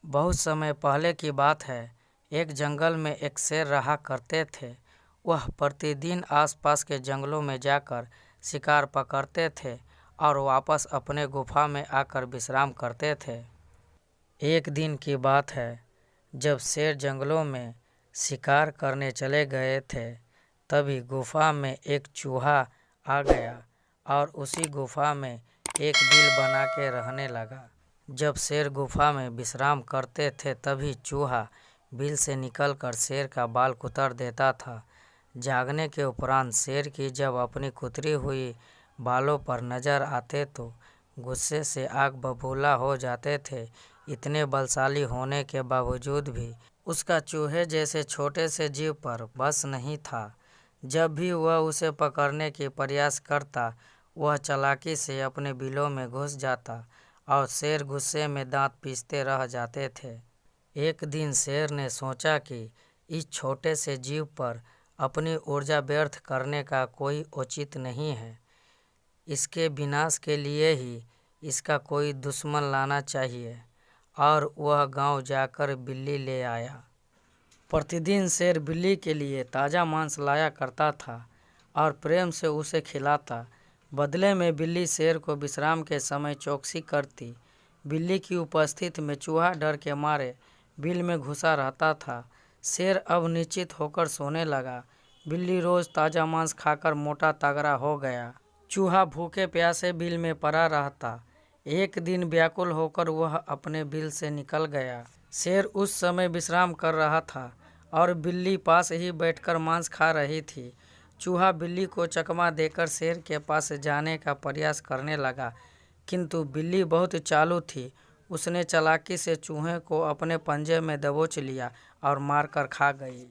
बहुत समय पहले की बात है। एक जंगल में एक शेर रहा करते थे। वह प्रतिदिन आसपास के जंगलों में जाकर शिकार पकड़ते थे और वापस अपने गुफा में आकर विश्राम करते थे। एक दिन की बात है, जब शेर जंगलों में शिकार करने चले गए थे, तभी गुफा में एक चूहा आ गया और उसी गुफा में एक बिल बना के रहने लगा। जब शेर गुफा में विश्राम करते थे, तभी चूहा बिल से निकलकर शेर का बाल कुतर देता था। जागने के उपरांत शेर की जब अपनी कुतरी हुई बालों पर नजर आते तो गुस्से से आग बबूला हो जाते थे। इतने बलशाली होने के बावजूद भी उसका चूहे जैसे छोटे से जीव पर बस नहीं था। जब भी वह उसे पकड़ने की प्रयास करता, वह चालाकी से अपने बिलों में घुस जाता और शेर गुस्से में दांत पीसते रह जाते थे। एक दिन शेर ने सोचा कि इस छोटे से जीव पर अपनी ऊर्जा व्यर्थ करने का कोई औचित्य नहीं है। इसके विनाश के लिए ही इसका कोई दुश्मन लाना चाहिए। और वह गांव जाकर बिल्ली ले आया। प्रतिदिन शेर बिल्ली के लिए ताज़ा मांस लाया करता था और प्रेम से उसे खिलाता। बदले में बिल्ली शेर को विश्राम के समय चौकसी करती। बिल्ली की उपस्थिति में चूहा डर के मारे बिल में घुसा रहता था। शेर अब निश्चित होकर सोने लगा। बिल्ली रोज ताज़ा मांस खाकर मोटा तगड़ा हो गया। चूहा भूखे प्यासे बिल में पड़ा रहता। एक दिन व्याकुल होकर वह अपने बिल से निकल गया। शेर उस समय विश्राम कर रहा था और बिल्ली पास ही बैठकर मांस खा रही थी। चूहा बिल्ली को चकमा देकर शेर के पास जाने का प्रयास करने लगा, किंतु बिल्ली बहुत चालू थी। उसने चालाकी से चूहे को अपने पंजे में दबोच लिया और मारकर खा गई।